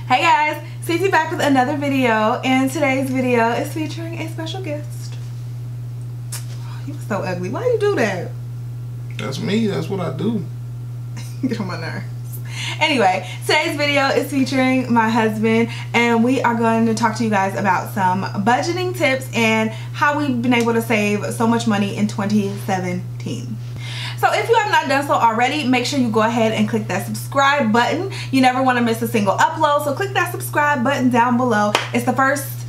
Hey guys, Cece back with another video, and today's video is featuring a special guest. Oh, you so ugly. Why you do that? That's me. That's what I do. Get on my nerves. Anyway, today's video is featuring my husband, and we are going to talk to you guys about some budgeting tips and how we've been able to save so much money in 2017. So if you have not done so already, make sure you go ahead and click that subscribe button. You never want to miss a single upload, so click that subscribe button down below. It's the first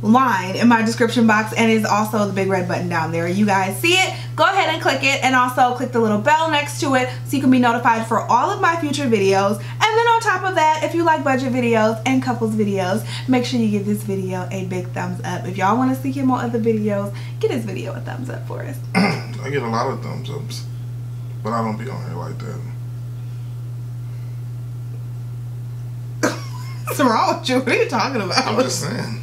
line in my description box, and it's also the big red button down there. You guys see it? Go ahead and click it, and also click the little bell next to it so you can be notified for all of my future videos. And then on top of that, if you like budget videos and couples videos, make sure you give this video a big thumbs up. If y'all want to see more other videos, give this video a thumbs up for us. I get a lot of thumbs ups, but I don't be on here like that. What's wrong with you? What are you talking about? I'm just saying.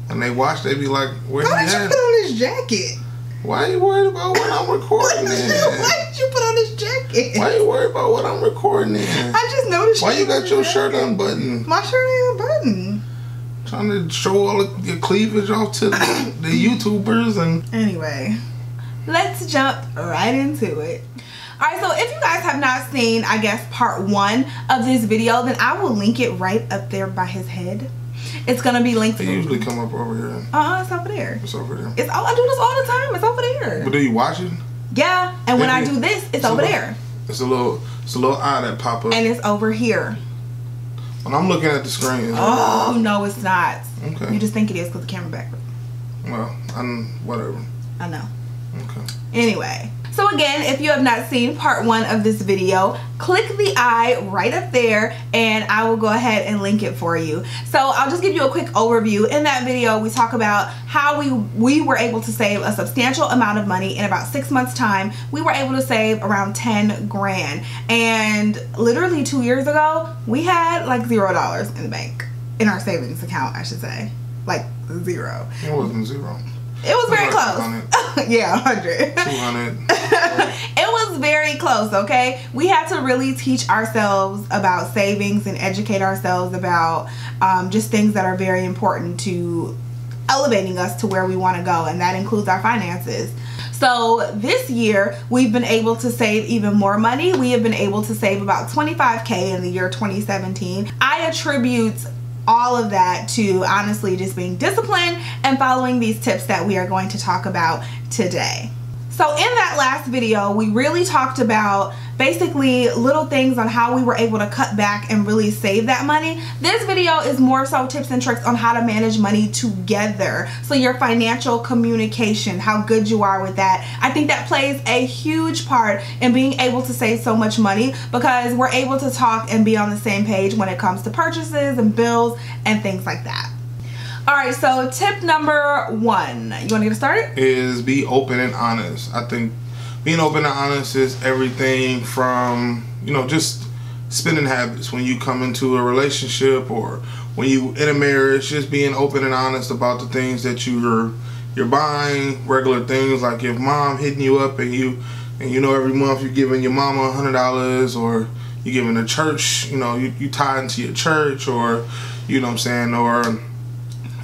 When they watch, they be like, where why he did at? you put on this jacket? Why are you worried about what I'm recording in? Why did you put on this jacket? Why are you worried about what I'm recording in? I just noticed. Why you got your shirt unbuttoned? My shirt ain't unbuttoned. Trying to show all of your cleavage off to the YouTubers and... Anyway, let's jump right into it. Alright, so if you guys have not seen, I guess, part 1 of this video, then I will link it right up there by his head. It's gonna be linked. They usually come up over here. It's over there. It's over there. It's all I do this all the time. It's over there. But do you watch it? Yeah, and when I do this, it's over there. It's a little eye that pop up. And it's over here. When I'm looking at the screen. Oh no, it's not. Okay. You just think it is because the camera back. Well, whatever. I know. Okay. Anyway. So again, if you have not seen part 1 of this video, click the eye right up there and I will go ahead and link it for you. So I'll just give you a quick overview. In that video, we talk about how we were able to save a substantial amount of money in about 6 months time. We were able to save around 10 grand. And literally 2 years ago, we had like $0 in the bank. In our savings account, I should say. Like 0. It wasn't 0. It was very close. Yeah, 100. 200. It was very close, okay? We had to really teach ourselves about savings and educate ourselves about just things that are very important to elevating us to where we want to go, and that includes our finances. So this year, we've been able to save even more money. We have been able to save about $25K in the year 2017. I attribute all of that to honestly just being disciplined and following these tips that we are going to talk about today. So in that last video, we really talked about basically little things on how we were able to cut back and really save that money. This video is more so tips and tricks on how to manage money together. So your financial communication, how good you are with that. I think that plays a huge part in being able to save so much money because we're able to talk and be on the same page when it comes to purchases and bills and things like that. Alright, so tip number 1. You want to get started? Is be open and honest. I think being open and honest is everything from, just spending habits when you come into a relationship or when you in a marriage. Just being open and honest about the things that you're buying, regular things like your mom hitting you up and every month you're giving your mama $100 or you're giving the church, you tie into your church or or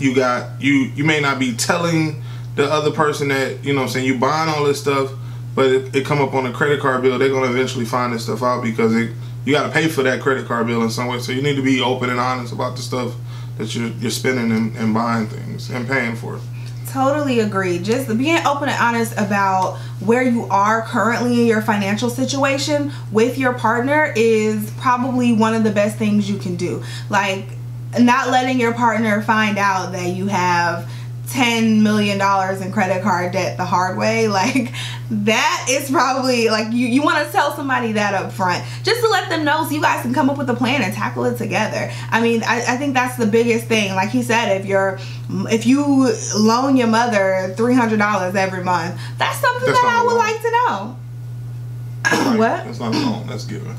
you may not be telling the other person that, you buying all this stuff, but it come up on a credit card bill. They're going to eventually find this stuff out because you got to pay for that credit card bill in some way. So you need to be open and honest about the stuff that you're spending and buying things and paying for. Totally agree. Just being open and honest about where you are currently in your financial situation with your partner is probably one of the best things you can do. Like, not letting your partner find out that you have $10 million in credit card debt the hard way, like that is probably like you want to tell somebody that up front just to let them know so you guys can come up with a plan and tackle it together. I mean, I think that's the biggest thing. Like he said, if you loan your mother $300 every month, that's something that I would like to know. What? That's not a loan, that's given.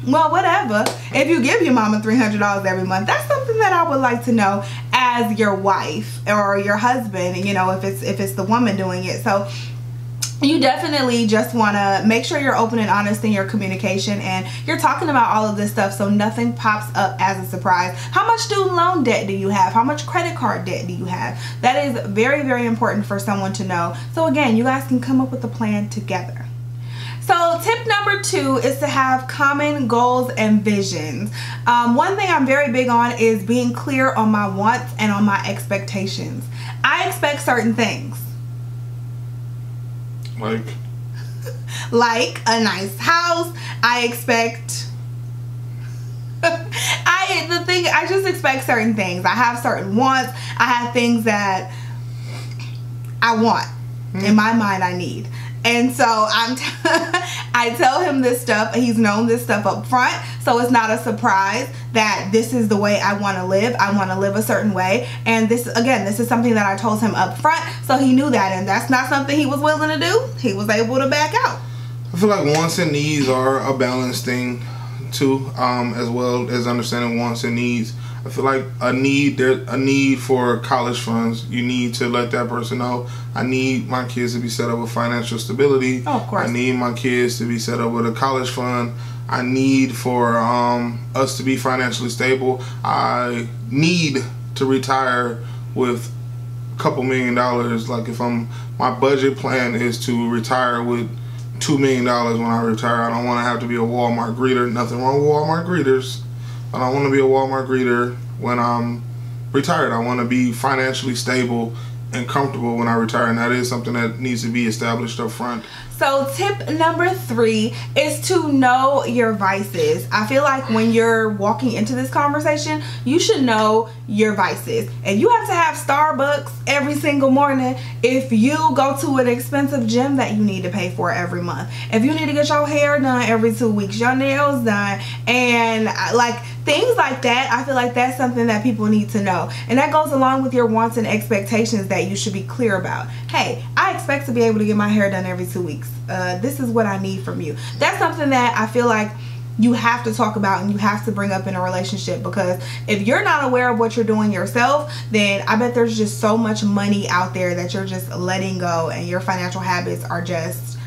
Well, whatever. If you give your mama $300 every month, that's something that I would like to know as your wife or your husband, if it's the woman doing it. So you definitely just want to make sure you're open and honest in your communication, and you're talking about all of this stuff so nothing pops up as a surprise. How much student loan debt do you have? How much credit card debt do you have? That is very, very important for someone to know. So again, you guys can come up with a plan together. So tip number 2 is to have common goals and visions. One thing I'm very big on is being clear on my wants and on my expectations. I expect certain things. Like a nice house. I expect I just expect certain things. I have certain wants. I have things that I want. In my mind, I need. And so I tell him this stuff. He's known this stuff up front, so it's not a surprise that this is the way I want to live. I want to live a certain way, and this is something that I told him up front, so he knew that, and that's not something he was willing to do. He was able to back out. I feel like wants and needs are a balanced thing too, as well as understanding wants and needs. I feel like there's a need for college funds. You need to let that person know, I need my kids to be set up with financial stability. Oh, of course. I need my kids to be set up with a college fund. I need for us to be financially stable. I need to retire with a couple $1 million. Like if my budget plan is to retire with $2 million when I retire. I don't want to have to be a Walmart greeter. Nothing wrong with Walmart greeters. I don't want to be a Walmart greeter when I'm retired. I want to be financially stable and comfortable when I retire, and that is something that needs to be established up front. So tip number 3 is to know your vices. I feel like when you're walking into this conversation, you should know your vices. If you have to have Starbucks every single morning, if you go to an expensive gym that you need to pay for every month, if you need to get your hair done every 2 weeks, your nails done, and like things like that, I feel like that's something that people need to know. And that goes along with your wants and expectations that you should be clear about. Hey, I expect to be able to get my hair done every 2 weeks. This is what I need from you. That's something that I feel like you have to talk about and you have to bring up in a relationship, because if you're not aware of what you're doing yourself, then I bet there's just so much money out there that you're just letting go, and your financial habits are just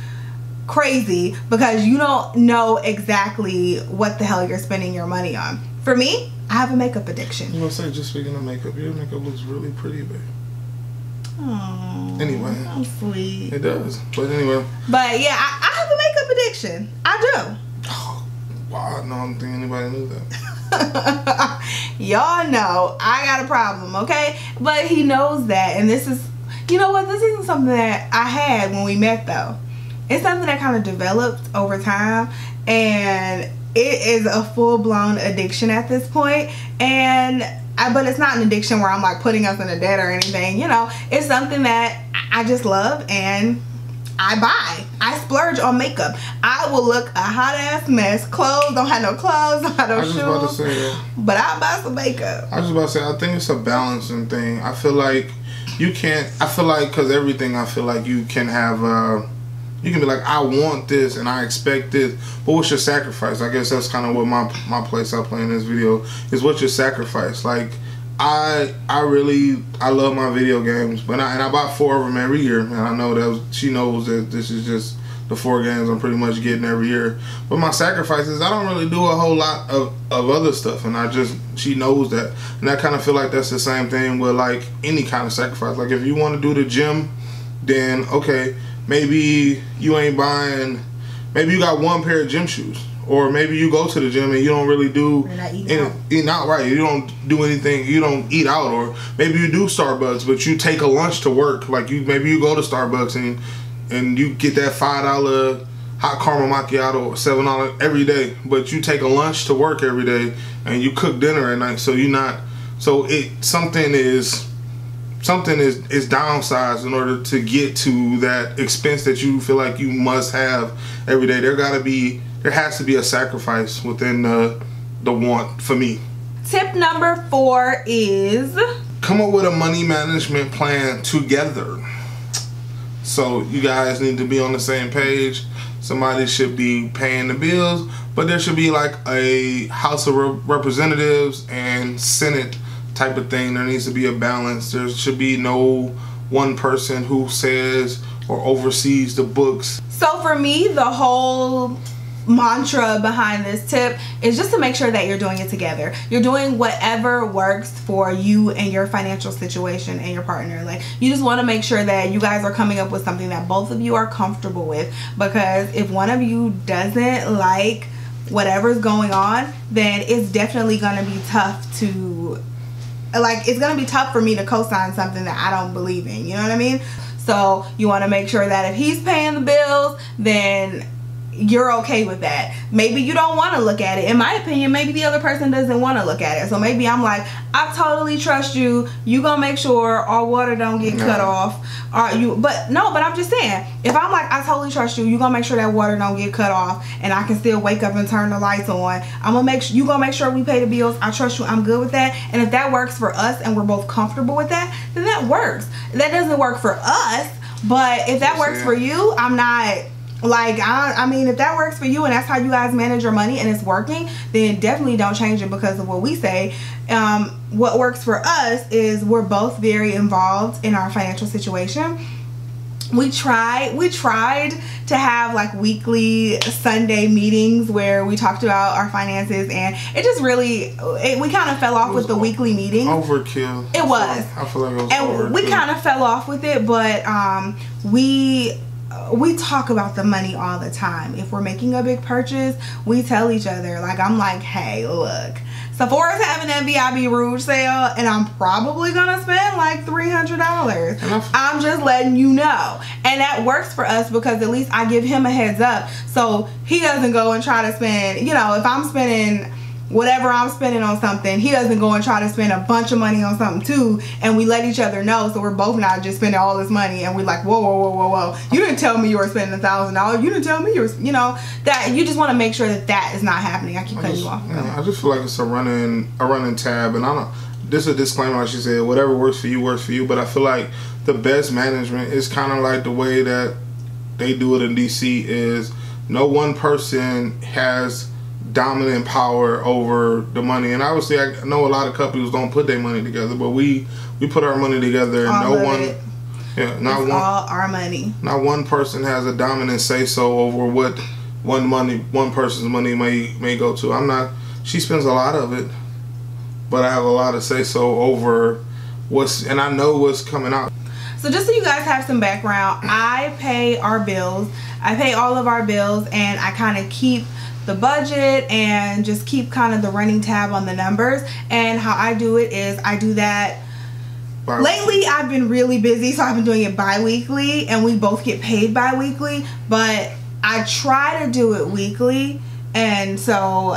crazy because you don't know exactly what the hell you're spending your money on. For me, I have a makeup addiction. You know, say, just speaking of makeup, your makeup looks really pretty, babe. Oh, anyway, how sweet. It does. But anyway. But yeah, I have a makeup addiction. I do. Oh, wow, no, I don't think anybody knew that. Y'all know I got a problem, okay? But he knows that, and this is, you know what? This isn't something that I had when we met, though. It's something that kind of developed over time, and it is a full-blown addiction at this point. But it's not an addiction where I'm like putting us in a debt or anything, you know. It's something that I just love, and I buy. I splurge on makeup. I will look a hot ass mess. Clothes, don't have no clothes, don't have no shoes. I was about to say that. But I'll buy some makeup. I was about to say, I think it's a balancing thing. I feel like you can't, because everything, I feel like you can have, you can be like, I want this and I expect this, but what's your sacrifice? I guess that's kind of what my place I play in this video is. What's your sacrifice? Like, I love my video games, but I buy 4 of them every year, and I know that she knows that this is just the 4 games I'm pretty much getting every year. But my sacrifice is I don't really do a whole lot of other stuff, and she knows that, and I kind of feel like that's the same thing with like any kind of sacrifice. Like if you want to do the gym, then okay. Maybe you ain't buying, maybe you got 1 pair of gym shoes, or maybe you go to the gym and you don't really do eat out, right? You don't do anything, you don't eat out, or maybe you do Starbucks, but you take a lunch to work. Like maybe you go to Starbucks and you get that $5 hot caramel macchiato or $7 every day, but you take a lunch to work every day and you cook dinner at night. Something is downsized in order to get to that expense that you feel like you must have every day. There has to be a sacrifice within the want for me. Tip number 4 is come up with a money management plan together. So you guys need to be on the same page. Somebody should be paying the bills, but there should be like a House of Representatives and Senate type of thing. There needs to be a balance. There should be no one person who says or oversees the books. So for me, the whole mantra behind this tip is just to make sure that you're doing it together. You're doing whatever works for you and your financial situation and your partner. Like, you just want to make sure that you guys are coming up with something that both of you are comfortable with, because if one of you doesn't like whatever's going on, then it's definitely going to be tough to, like, it's going to be tough for me to co-sign something that I don't believe in, you know what I mean? So you want to make sure that if he's paying the bills, then you're okay with that. Maybe you don't want to look at it. In my opinion, maybe the other person doesn't want to look at it. So maybe I'm like, I totally trust you. You gonna make sure our water don't get cut off. But I'm just saying, if I'm like, I totally trust you, you gonna make sure that water don't get cut off, and I can still wake up and turn the lights on. I'm gonna make sure you gonna make sure we pay the bills. I trust you. I'm good with that. And if that works for us and we're both comfortable with that, then that works. That doesn't work for us, but if that works for you, I'm not. Like, I mean, if that works for you and that's how you guys manage your money and it's working, then definitely don't change it because of what we say. What works for us is we're both very involved in our financial situation. We tried to have like weekly Sunday meetings where we talked about our finances, and it just really, we kind of fell off with the weekly meeting. Overkill. It was. I feel like it was and overkill. We kind of fell off with it, but we talk about the money all the time. If we're making a big purchase, we tell each other. Like, I'm like, hey, look, Sephora's having that VIB Rouge sale, and I'm probably gonna spend like $300. I'm just letting you know. And that works for us because at least I give him a heads up, so he doesn't go and try to spend, you know, if I'm spending whatever I'm spending on something, he doesn't go and try to spend a bunch of money on something too, and we let each other know, so we're both not just spending all this money and we're like, whoa, you didn't tell me you were spending $1,000, you didn't tell me you were, you know, that you just want to make sure that that is not happening. I keep cutting you off. Yeah, I just feel like it's a running tab, and I don't, this is a disclaimer, like she said, whatever works for you, but I feel like the best management is kind of like the way that they do it in DC is no one person has dominant power over the money. And obviously I know a lot of couples don't put their money together, but we put our money together, and all our money. Not one person has a dominant say so over what one person's money may go to. She spends a lot of it, but I have a lot of say so over and I know what's coming out. So just so you guys have some background, I pay our bills. I pay all of our bills, and I kind of keep the budget and just keep kind of the running tab on the numbers. And how I do it is I do that lately. I've been really busy, so I've been doing it bi-weekly, and we both get paid bi-weekly, but I try to do it weekly. And so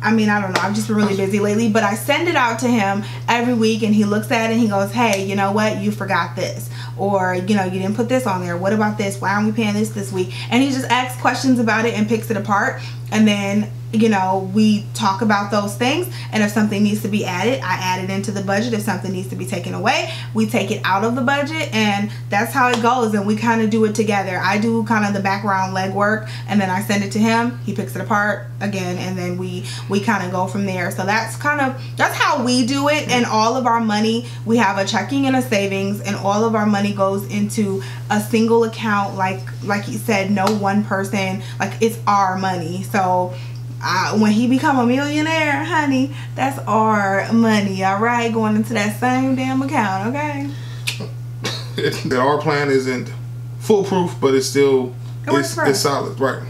I mean, I don't know, I've just been really busy lately, but I send it out to him every week, and he looks at it and he goes, hey, you know what, you forgot this, or you know, you didn't put this on there, what about this, why aren't we paying this week? And he just asks questions about it and picks it apart, and then, you know, we talk about those things, and if something needs to be added, I add it into the budget. If something needs to be taken away, we take it out of the budget, and that's how it goes. And we kind of do it together. I do kind of the background legwork, and then I send it to him, he picks it apart again, and then we kind of go from there. So that's how we do it. And all of our money, we have a checking and a savings, and all of our money goes into a single account, like he said, no one person, like it's our money. So when he become a millionaire, honey, that's our money, all right, going into that same damn account, okay? Our plan isn't foolproof, but it's still it's solid, right?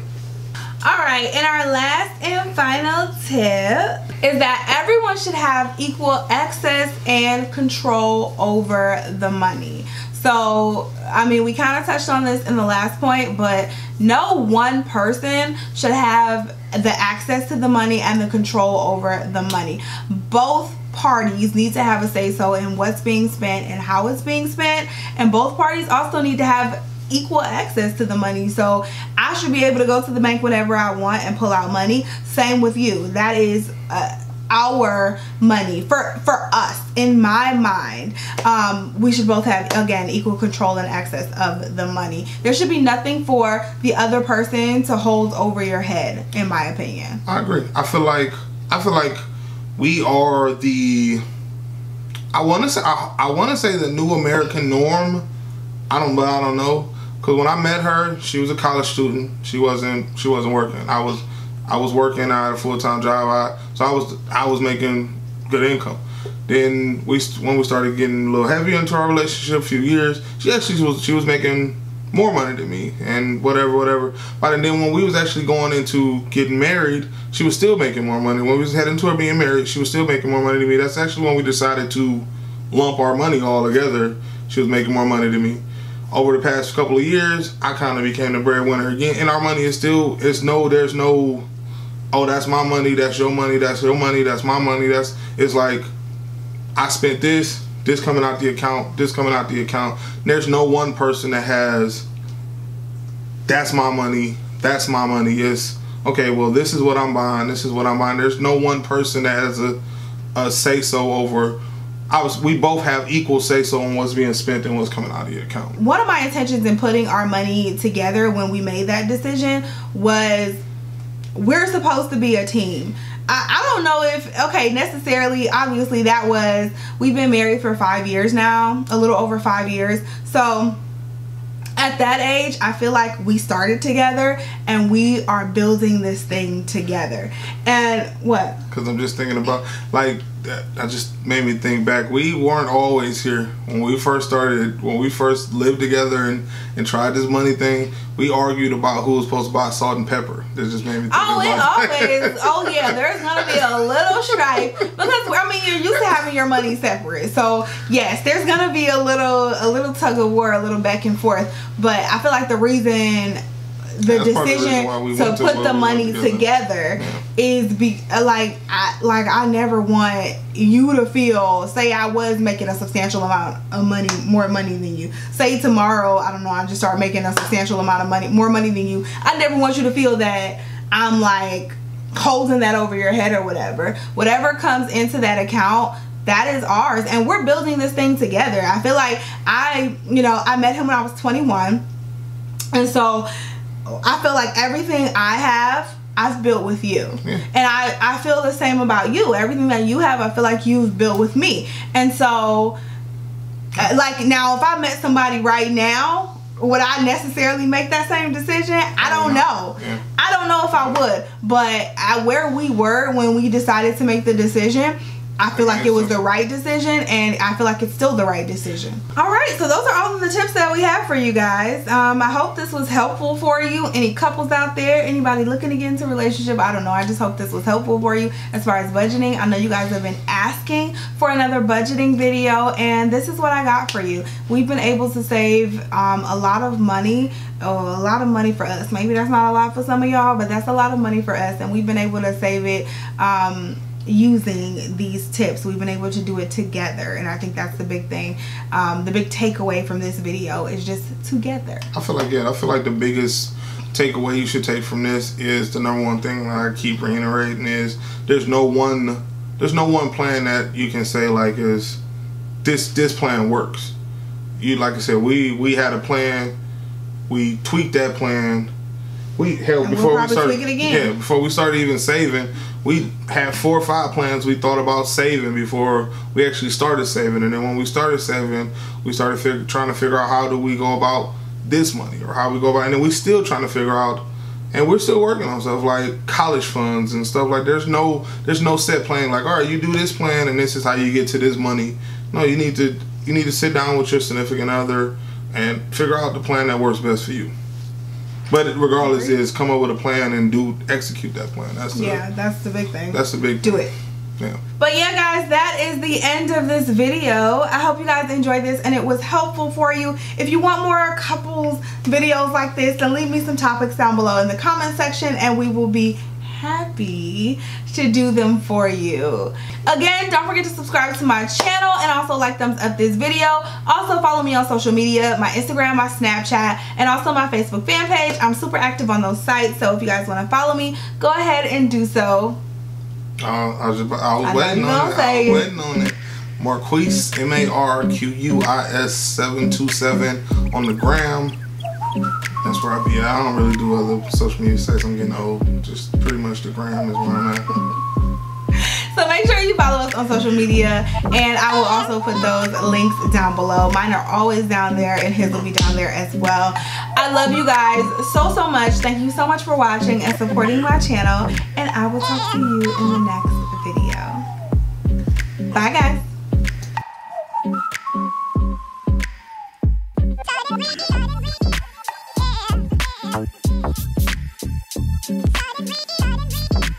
All right, and our last and final tip is that everyone should have equal access and control over the money. So, I mean, we kind of touched on this in the last point, but no one person should have the access to the money and the control over the money. Both parties need to have a say-so in what's being spent and how it's being spent, and both parties also need to have equal access to the money. So I should be able to go to the bank whenever I want and pull out money. Same with you. That is our money for us. In my mind, we should both have, again, equal control and access of the money. There should be nothing for the other person to hold over your head, in my opinion. I agree. I feel like we are the, I want to say the new American norm. I don't know, Cause when I met her, she was a college student. She wasn't working. I was working. I had a full-time job. So I was making good income. Then when we started getting a little heavier into our relationship, a few years, she was making more money than me and whatever. But then when we was actually going into getting married, she was still making more money. When we was heading to her being married, she was still making more money than me. That's actually when we decided to lump our money all together. She was making more money than me. Over the past couple of years, I kind of became the breadwinner again, and our money is still, there's no, oh, that's my money, that's your money, that's your money, that's my money. It's like, I spent this coming out the account, this coming out the account. There's no one person that has, that's my money, that's my money. It's, okay, well, this is what I'm buying, this is what I'm buying. There's no one person that has a say-so over. We both have equal say-so on what's being spent and what's coming out of the account. One of my intentions in putting our money together when we made that decision was we're supposed to be a team. I don't know if, okay, necessarily, obviously we've been married for 5 years now, a little over 5 years. So at that age, I feel like we started together and we are building this thing together. And what? Because I'm just thinking about, like, that just made me think back. We weren't always here when we first started. When we first lived together and tried this money thing, we argued about who was supposed to buy salt and pepper. That just made me think about it. Oh yeah, there's gonna be a little strife because I mean you're used to having your money separate. So yes, there's gonna be a little tug of war, a little back and forth. But I feel like the reason decision to put the money together is I never want you to feel, say I was making a substantial amount of money, more money than you. Say tomorrow, I don't know, I just start making a substantial amount of money, more money than you. I never want you to feel that I'm like holding that over your head or whatever. Whatever comes into that account, that is ours, and we're building this thing together. I feel like I met him when I was 21, and so I feel like everything I have, I've built with you. Yeah. And I feel the same about you. Everything that you have, I feel like you've built with me. And so, like, now if I met somebody right now, would I necessarily make that same decision? I don't know. Yeah. I don't know if I would. But where we were when we decided to make the decision, I feel like it was the right decision, and I feel like it's still the right decision. Alright, so those are all of the tips that we have for you guys. I hope this was helpful for you. Any couples out there, anybody looking to get into a relationship, I don't know. I just hope this was helpful for you as far as budgeting. I know you guys have been asking for another budgeting video, and this is what I got for you. We've been able to save a lot of money. Oh, a lot of money for us. Maybe that's not a lot for some of y'all, but that's a lot of money for us, and we've been able to save it using these tips. We've been able to do it together, and I think that's the big thing. The big takeaway from this video is just together. I feel like the biggest takeaway you should take from this is the number one thing I keep reiterating is there's no one plan that you can say like is this plan works. Like I said, we had a plan, we tweaked that plan. Before we started even saving, we had 4 or 5 plans we thought about saving before we actually started saving. And then when we started saving, we started trying to figure out how do we go about this money, or how we go about, and then we still trying to figure out, and we're still working on stuff like college funds and stuff. Like there's no set plan like, all right, you do this plan and this is how you get to this money. No, you need to sit down with your significant other and figure out the plan that works best for you. But regardless, is come up with a plan and execute that plan. That's the big thing. That's the big thing. Do it. Yeah. But yeah, guys, that is the end of this video. I hope you guys enjoyed this and it was helpful for you. If you want more couples videos like this, then leave me some topics down below in the comment section, and we will be happy to do them for you. Again, don't forget to subscribe to my channel and also like, thumbs up this video. Also follow me on social media, my Instagram, my Snapchat, and also my Facebook fan page. I'm super active on those sites, so if you guys want to follow me, go ahead and do so. I was waiting on it. Marquise, MARQUIS 727 on the gram. That's where I be at. I don't really do other social media sites. I'm getting old. Just pretty much the gram is where I'm at. So make sure you follow us on social media, and I will also put those links down below. Mine are always down there, and his will be down there as well. I love you guys so much. Thank you so much for watching and supporting my channel, and I will talk to you in the next video. Bye guys.